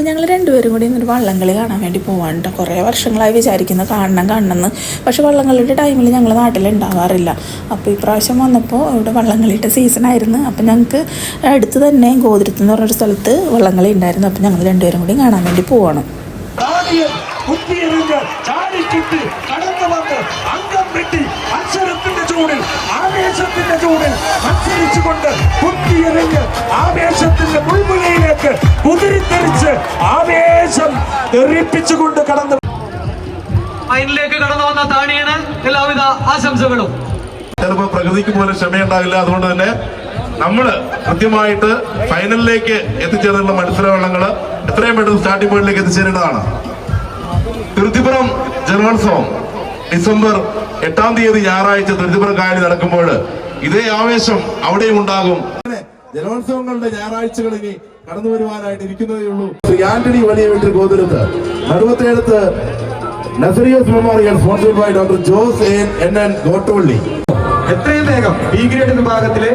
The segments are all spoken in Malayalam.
ഞങ്ങൾ രണ്ടുപേരും കൂടി ഇന്നൊരു വള്ളംകളി കാണാൻ വേണ്ടി പോവാണ് കേട്ടോ. കുറേ വർഷങ്ങളായി വിചാരിക്കുന്നത് കാണണമെന്ന്. പക്ഷെ വള്ളംകളിയുടെ ടൈമിൽ ഞങ്ങൾ നാട്ടിലുണ്ടാവാറില്ല. അപ്പോൾ ഈ പ്രാവശ്യം വന്നപ്പോൾ ഇവിടെ വള്ളംകളിയുടെ സീസണായിരുന്നു. അപ്പോൾ ഞങ്ങൾക്ക് അടുത്ത് തന്നെ ഗോതിരത്ത് എന്ന് പറഞ്ഞൊരു സ്ഥലത്ത് വള്ളംകളി ഉണ്ടായിരുന്നു. അപ്പോൾ ഞങ്ങൾ രണ്ടുപേരും കൂടി കാണാൻ വേണ്ടി പോവാണ്. ആവേശത്തിന്റെ ചൂടിൽ മത്സരിച്ചുകൊണ്ട് കുത്തിയെറിഞ്ഞ് ആവേശത്തിന്റെ മുൾമുനയിലേക്ക് കുതിരിത്തെറിച്ച് ആവേശം തെറിപ്പിച്ചുകൊണ്ട് കടന്നു ഫൈനലിലേക്ക് കടന്നു വന്ന താണിയാണ്. എല്ലാവിധ ആശംസകളും. ചിലപ്പോൾ പ്രകൃതിക്ക് പോലും ക്ഷമയുണ്ടാകില്ല. അതുകൊണ്ട് തന്നെ നമ്മള് കൃത്യമായിട്ട് ഫൈനലിലേക്ക് എത്തിച്ചേർന്നുള്ള മത്സരവള്ളങ്ങള് എത്രയും പെട്ടെന്ന് സ്റ്റാർട്ടിംഗ് പോയിന്റിലേക്ക് എത്തിച്ചേരേണ്ടതാണ്. തിരുത്തിപ്പുറം ജലോത്സവം ഡിസംബർ 8-ാം തീയതി ഞായറാഴ്ച തിരുത്തിപ്പുറം കായലിൽ നടക്കുമ്പോൾ ഇതേ ആവേശം അവിടെയും ഉണ്ടാകും. ജലോത്സവങ്ങളുടെ ഞായറാഴ്ചകൾ ഇനി കടന്നു വരുവാനായിട്ട് ഇരിക്കുന്നതേ ഉള്ളൂ. ശ്രീ ആന്റണി വലിയ വീട്ടിൽ ഗോതിരത്ത്, Naduvathedath Nazarius memorial sponsored by doctor Jose N Gottuvalli. എത്രയും വേഗം ബി ഗ്രേഡ് വിഭാഗത്തിലെ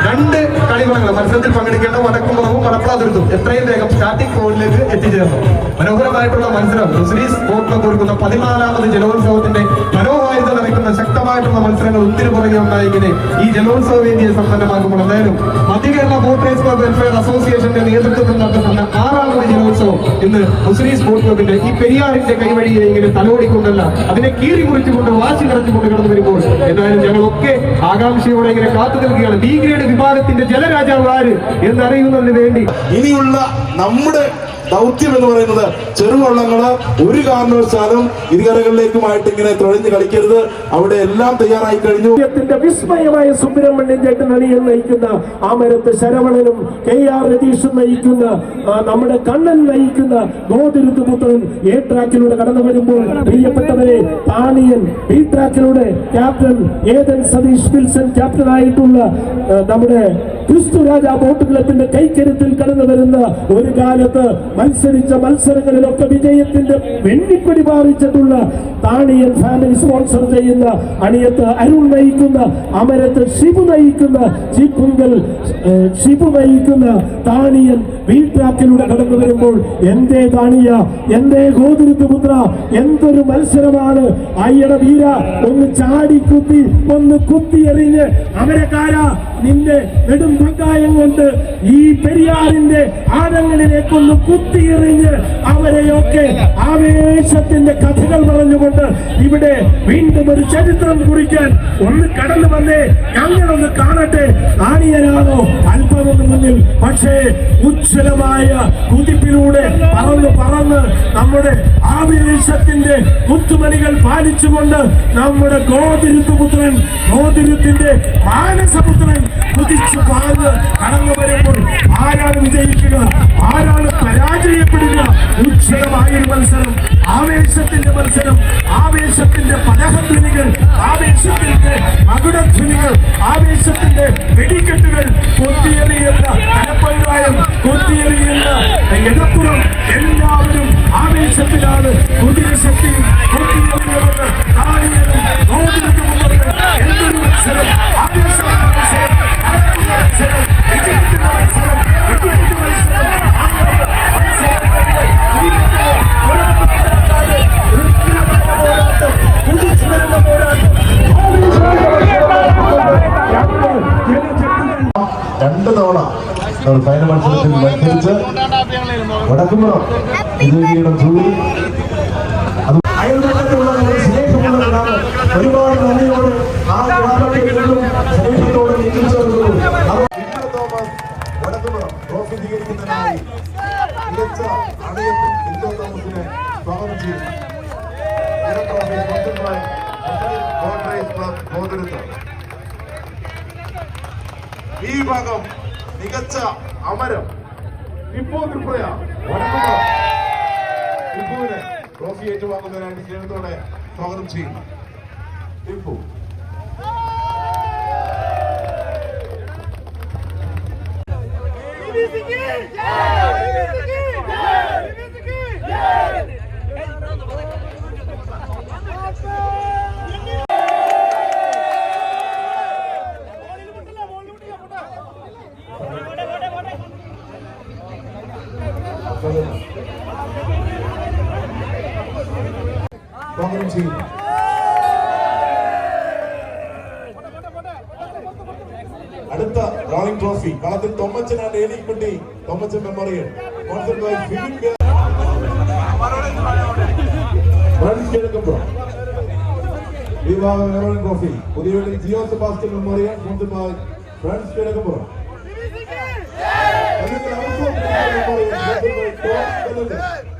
2 കളിവള്ളങ്ങൾ മത്സരത്തിൽ പങ്കെടുക്കേണ്ട വടക്കുംപുറവും പടപ്പളാതുരുത്തും എത്രയും വേഗം സ്റ്റാർട്ടിംഗ് പോയിന്റിലേക്ക് എത്തിച്ചേർന്നു. മനോഹരമായിട്ടുള്ള മത്സരം മുസ്ലിംസ് സ്പോർട്സ് ക്ലബ്ബ് ഒരുക്കുന്ന 14ാമത് ജലോത്സവത്തിന്റെ മനോഹാരിത നിറയ്ക്കുന്ന ശക്തമായിട്ടുള്ള മത്സരങ്ങൾ ഒത്തിരി പുറകെ ഉണ്ടായിങ്ങനെ ഈ ജലോത്സവ വേദിയെ സമ്പന്നമാക്കുമ്പോൾ എന്തായാലും Madhya Kerala boat race club welfare അസോസിയേഷന്റെ നേതൃത്വത്തിൽ നടത്തുന്ന 6ാമത് ജലോത്സവം ഇന്ന് മുസ്ലിം സ്പോർട്സ് ക്ലബിന്റെ ഈ പെരിയാറിന്റെ കൈവഴിയെ ഇങ്ങനെ തലോടിക്കൊണ്ടല്ല അതിനെ കീറി മുറിച്ചുകൊണ്ട് വാശി നിറച്ചുകൊണ്ട് കടന്നു വരുമ്പോൾ എന്തായാലും ഞങ്ങളൊക്കെ ആകാംക്ഷയോടെ ഇങ്ങനെ കാത്തു നിൽക്കുകയാണ്. ബി ഗ്രേഡ് വിഭാഗത്തിന്റെ ജലരാജാവ് ആര് എന്നറിയുന്നതിന് വേണ്ടി ഇനിയുള്ള നമ്മുടെ ദൗത്യം എന്ന് പറയുന്നത് ചെറുവള്ളങ്ങള് ഒരു കാരണവശാലും ഇരുകരകളിലേക്കുമായിട്ട് ഇങ്ങനെ തുഴഞ്ഞു കളിക്കരുത്. അവിടെ എല്ലാം തയ്യാറായി കഴിഞ്ഞു. വിസ്മയമായ സുബ്രഹ്മണ്യൻ ചേട്ടൻ അണിയൻ നയിക്കുന്ന ആമരത്ത് ശരവണനും KR രതീഷും നയിക്കുന്ന നമ്മുടെ കണ്ണൻ നയിക്കുന്ന ഗോതിരുത്ത് പുത്രൻ എ ട്രാക്കിലൂടെ കടന്നു വരുമ്പോൾ പ്രിയപ്പെട്ടവരെ താണിയൻ ബി ട്രാക്കിലൂടെ ക്യാപ്റ്റൻ ഏതൻ സതീഷ് വിൽസൺ ക്യാപ്റ്റനായിട്ടുള്ള നമ്മുടെ ക്രിസ്തുരാജ ബോട്ട് ക്ലബിന്റെ കൈക്കരുത്തിൽ കടന്നു വരുന്ന ഒരു കാലത്ത് മത്സരിച്ച മത്സരങ്ങളിലൊക്കെ വിജയത്തിന്റെ വെണ്ണിപ്പടി പാറിച്ചിട്ടുള്ള താണിയൻ ഫാമിലി സ്പോൺസർ ചെയ്യുന്ന അണിയത്ത് അരുൺ നയിക്കുന്ന അമരത്ത് ഷിബു നയിക്കുന്ന ചീപ്പുങ്കൽ ഷിബു നയിക്കുന്ന താണിയൻ വീട്രാക്കിലൂടെ കടന്നു വരുമ്പോൾ എന്തേ താണിയ, എന്തേ ഗോതിരുത്ത് പുത്ര, എന്തൊരു മത്സരമാണ്. അയ്യട വീര, ഒന്ന് ചാടിക്കുത്തി ഒന്ന് കുത്തിയെറിഞ്ഞ് അമരക്കാര നിന്റെ നെടും പങ്കായം കൊണ്ട് ഈ പെരിയാറിന്റെ ആഴങ്ങളിലേക്കൊന്ന് കുത്തിയെറിഞ്ഞ് അവരെയൊക്കെ ആവേശത്തിന്റെ കഥകൾ പറഞ്ഞുകൊണ്ട് ഇവിടെ വീണ്ടും ഒരു ചരിത്രം കുറിക്കാൻ ഒന്ന് കടന്നു വന്നേ, ഞങ്ങളൊന്ന് കാണട്ടെ. താണിയനാണോ അല്പമൊന്ന് മുന്നിൽ, പക്ഷേ ഉജ്ജ്വലമായ കുതിപ്പിലൂടെ പറന്ന് നമ്മുടെ ആവേശത്തിന്റെ മുത്തുമണികൾ പാലിച്ചുകൊണ്ട് നമ്മുടെ ഗോതിരുത്തുപുത്രൻ, ഗോതിരുത്തിന്റെ മാനസപുത്രൻ കുതിച്ചു പാഞ്ഞ് കടന്നു വരുമ്പോൾ ആരാണ് വിജയിക്കുക, ആരാണ് പരാജയപ്പെടുക? ഉജ്ജ്വലമായൊരു മത്സരം, ആവേശത്തിന്റെ മത്സരം, ആവേശത്തിന്റെ പലഹധ്വനികൾ, ആവേശത്തിന്റെ മകുടധ്വനികൾ, ആവേശത്തിന്റെ വെടിക്കെട്ടുകൾ, കൊത്തിയെറിയുന്ന കലപ്പങ്കായം, കൊത്തിയെറിയുന്ന എടപ്പുറം, എല്ലാവരും ആവേശത്തിലാണ്. കുതിരശക്തി കൊത്തിയെറിയുന്നത് താണിയനും ഗോതിരുത്തുപുത്രനും എന്തൊരു മത്സരം, ആവേശമായ മത്സരം, വിജയത്തിന്റെ മത്സരം, വെടിക്കെട്ട് മത്സരം. രണ്ട് തവണ ഫൈനൽ മത്സരത്തിൽ മത്സരിച്ച് വടക്കുംപുറം വിജയിക്കണം ചൂടി. അയൽപക്കത്തുള്ള സ്നേഹമുള്ളവരാണ്. ഒരുപാട് നന്ദിയോട് ആ ഗ്രാമത്തിലും സ്നേഹത്തോടെ വടക്കുംപുറം ട്രോഫി സ്വീകരിക്കുന്നതിനായി മികച്ച അണിയത്തും ഹിന്ദു തോമസിനെ സ്വാഗതം ചെയ്യുന്നു. ഈ ഭാഗം മികച്ച അമരം ടിപ്പു ത്രിപുര വടക്കുംപുറം ടിപ്പുവിനെ ട്രോഫി ഏറ്റുവാങ്ങുന്നതിനായിട്ട് സ്നേഹത്തോടെ സ്വാഗതം ചെയ്യുന്നു. ടിപ്പു പകരം ചെയ്യും. അടുത്ത റോളിംഗ് ട്രോഫി കളത്തിൽ തൊമ്മച്ചനാണ് Elikutty Thommachan memorial sponsored by Philip റൺസ് കിഴക്കുമ്പോൾ വിഭാഗം റോളിംഗ് ട്രോഫി പുതിയ Geo Sebastian memorial sponsored by friends കിഴക്കുമ്പോൾ മെമ്മോറിയൽ സ്പോൺസർഡ് ബൈ